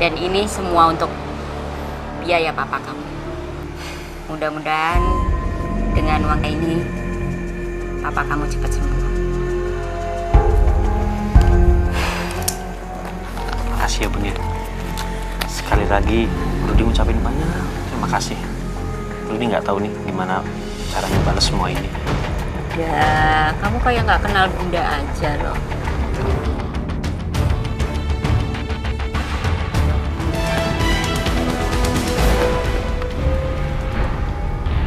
Dan ini semua untuk biaya papa kamu. Mudah-mudahan dengan uang ini papa kamu cepat sembuh. Makasih ya Bun ya. Sekali lagi Rudy ngucapin banyak terima kasih. Rudy nggak tahu nih gimana caranya balas semua ini. Ya, kamu kayak nggak kenal bunda aja loh.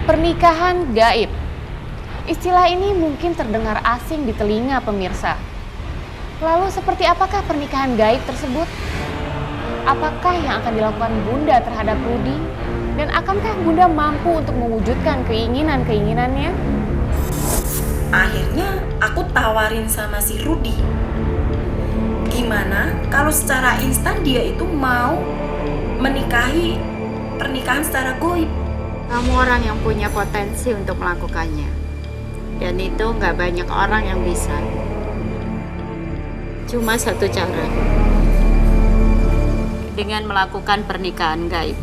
Pernikahan gaib. Istilah ini mungkin terdengar asing di telinga pemirsa. Lalu seperti apakah pernikahan gaib tersebut? Apakah yang akan dilakukan Bunda terhadap Rudy? Dan akankah Bunda mampu untuk mewujudkan keinginan-keinginannya? Akhirnya aku tawarin sama si Rudy. Gimana kalau secara instan dia itu mau menikahi pernikahan secara goib? Kamu orang yang punya potensi untuk melakukannya. Dan itu nggak banyak orang yang bisa. Cuma satu cara. Dengan melakukan pernikahan gaib.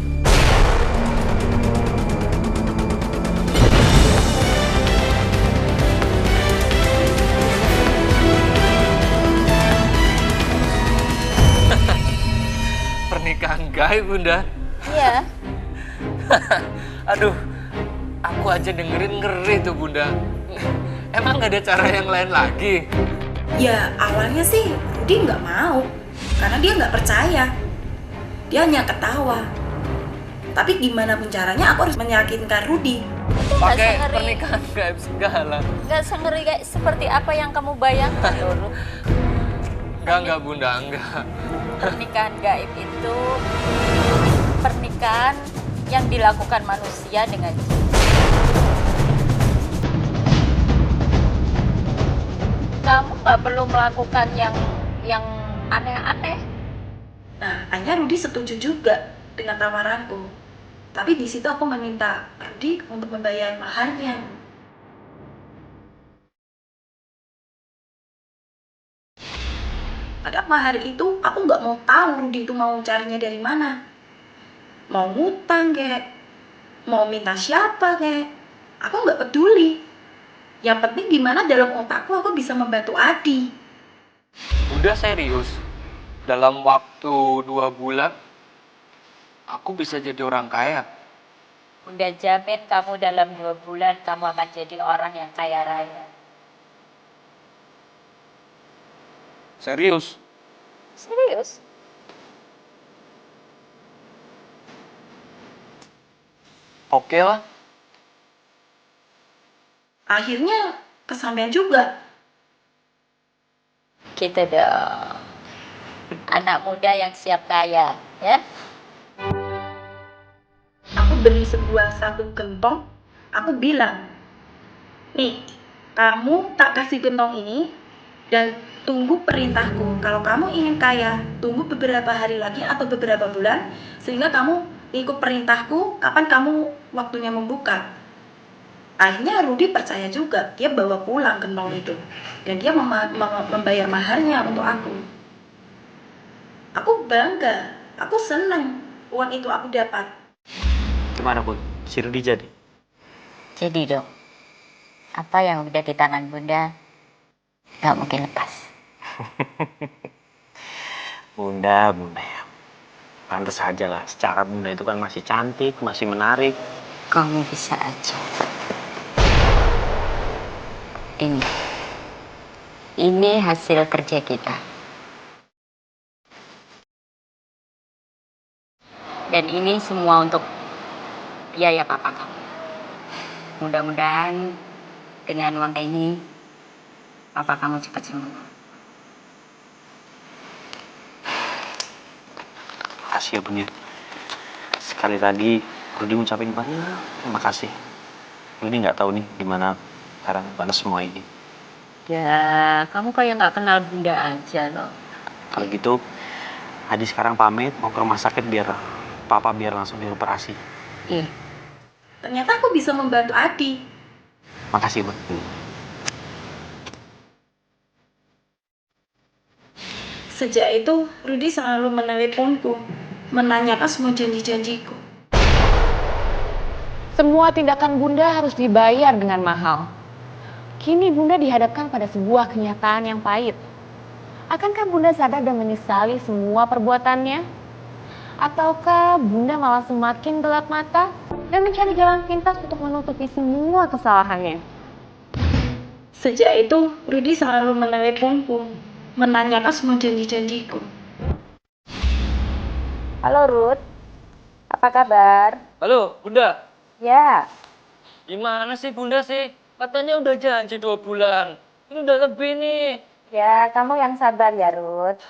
Pernikahan gaib Bunda. Iya. Aduh, aku aja dengerin ngeri tuh Bunda. Emang nggak ada cara yang lain lagi? Ya awalnya sih Rudy nggak mau, karena dia nggak percaya. Dia hanya ketawa. Tapi gimana pun caranya aku harus meyakinkan Rudy. Pakai pernikahan gaib segala. Nggak sengeri kayak seperti apa yang kamu bayangkan loh, Ru. Enggak Bunda, enggak. Pernikahan gaib itu pernikahan yang dilakukan manusia dengan jin. Kamu nggak perlu melakukan yang aneh-aneh. Nah, akhirnya Rudy setuju juga dengan tawaranku. Tapi di situ aku meminta Rudy untuk membayar maharnya. Pada mahar itu aku nggak mau tahu Rudy itu mau carinya dari mana. Mau ngutang kek, mau minta siapa kek, aku nggak peduli. Yang penting gimana dalam otakku aku bisa membantu Adi. Udah serius. Dalam waktu 2 bulan, aku bisa jadi orang kaya. Udah jamin kamu dalam 2 bulan kamu akan jadi orang yang kaya raya. Serius? Serius? Oke lah. Akhirnya kesampaian juga. Gitu dong. Anak muda yang siap kaya, ya? Aku beri sebuah satu gentong. Aku bilang, nih, kamu tak kasih gentong ini dan tunggu perintahku. Kalau kamu ingin kaya, tunggu beberapa hari lagi atau beberapa bulan sehingga kamu ikut perintahku kapan kamu waktunya membuka. Akhirnya Rudy percaya juga, dia bawa pulang gentong itu dan dia membayar maharnya untuk aku. Aku bangga, aku senang uang itu aku dapat. Gimana Bun? Si Rudy jadi? Jadi dong, apa yang udah di tangan Bunda gak mungkin lepas. Bunda ya. Pantes aja lah. Secara Bunda itu kan masih cantik, masih menarik. Kamu bisa aja. Ini hasil kerja kita. Dan ini semua untuk biaya papa kamu. Mudah-mudahan dengan uang ini papa kamu cepat sembuh. Makasih ya Bun ya. Sekali lagi Rudy ngucapin banyak terima kasih. Rudy nggak tahu nih gimana cara balas semua ini. Ya, kamu kayak nggak kenal bunda aja loh. Kalau gitu, Adi sekarang pamit mau ke rumah sakit biar papa langsung dioperasi. Ih, Ternyata aku bisa membantu Adi. Makasih Bun. Sejak itu Rudy selalu meneleponku menanyakan semua janji-janjiku. Semua tindakan Bunda harus dibayar dengan mahal. Kini Bunda dihadapkan pada sebuah kenyataan yang pahit. Akankah Bunda sadar dan menyesali semua perbuatannya? Ataukah Bunda malah semakin gelap mata dan mencari jalan pintas untuk menutupi semua kesalahannya? Sejak itu, Rudi selalu meneleponku, menanyakan semua janji-janjiku. Halo Ruth, apa kabar? Halo, Bunda. Ya, Gimana sih Bunda sih? Katanya udah janji 2 bulan. Ini udah lebih nih. ya kamu yang sabar ya Ruth.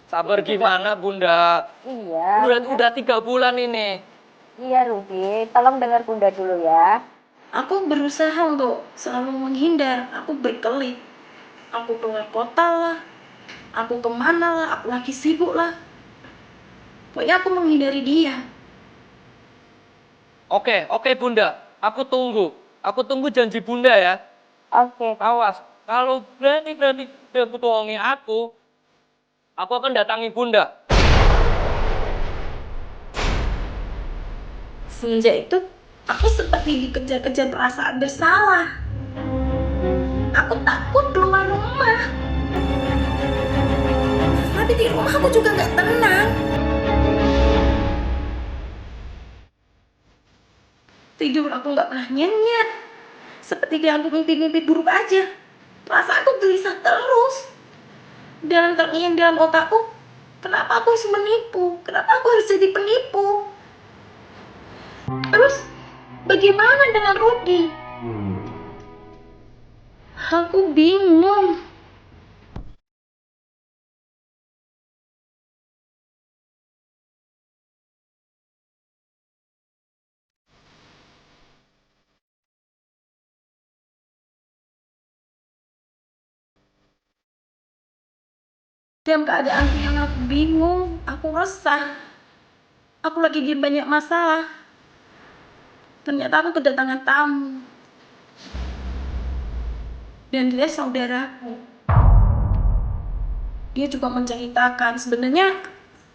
Sabar gimana Bunda? Iya, Udah 3 bulan ini. iya Rudi, tolong dengar Bunda dulu ya. Aku berusaha untuk selalu menghindar, aku berkelit. Aku keluar kota lah, aku kemana lah, aku lagi sibuk lah. Pokoknya aku menghindari dia. Oke Bunda. Aku tunggu janji Bunda ya. Oke, Awas, kalau berani dia bohongi aku akan datangi Bunda. Semenjak itu, aku seperti dikejar-kejar perasaan bersalah. Aku takut keluar rumah. Tapi di rumah aku juga nggak tenang. Tidur aku nggak pernah nyenyak. Seperti diambil mimpi-mimpi buruk aja. Perasaanku gelisah terus. Dalam terngiang dalam otakku, kenapa aku harus menipu? Kenapa aku harus jadi penipu? Terus, bagaimana dengan Rudi? Aku bingung. Dalam keadaan yang aku bingung, aku resah. Aku lagi di banyak masalah. Ternyata aku kedatangan tamu. Dan dia saudaraku. Dia juga menceritakan, sebenarnya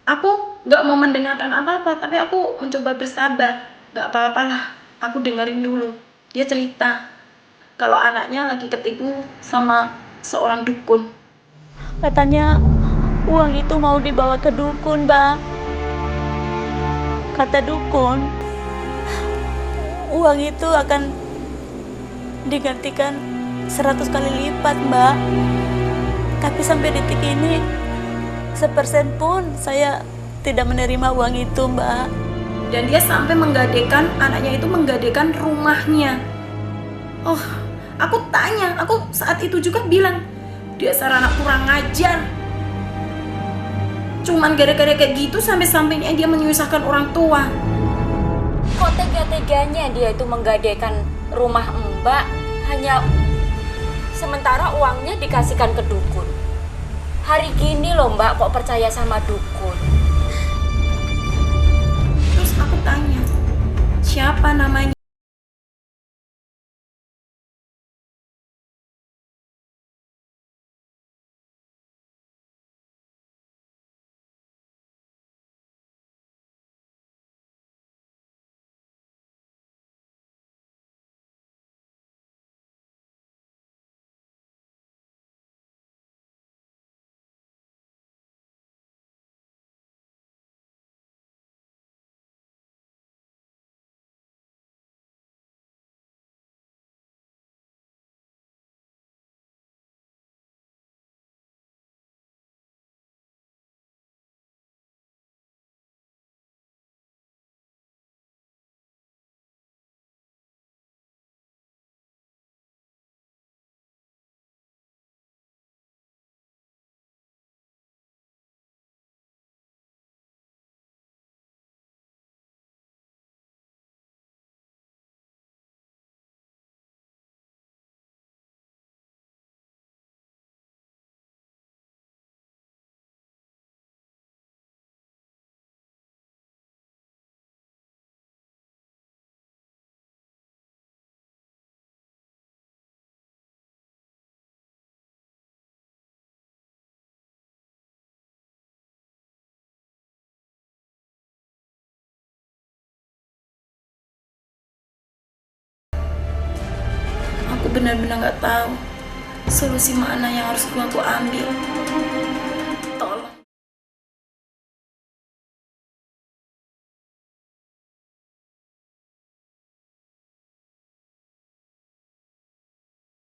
aku nggak mau mendengarkan apa-apa, tapi aku mencoba bersabar. Nggak apa-apa lah, aku dengerin dulu. Dia cerita kalau anaknya lagi ketipu sama seorang dukun. Katanya uang itu mau dibawa ke dukun, Bang. Kata dukun, uang itu akan digantikan 100 kali lipat, Mbak. Tapi sampai detik ini, 1% pun saya tidak menerima uang itu, Mbak. Dan dia sampai menggadekan, anaknya itu menggadekan rumahnya. Oh, aku tanya, aku saat itu juga bilang, dasar anak kurang ajar. Cuman gara-gara kayak gitu sampai-sampainya dia menyusahkan orang tua. kok tega-teganya dia itu menggadaikan rumah Mbak hanya sementara uangnya dikasihkan ke dukun. Hari gini loh Mbak kok percaya sama dukun. Terus aku tanya, siapa namanya? benar-benar nggak tahu solusi mana yang harus aku ambil.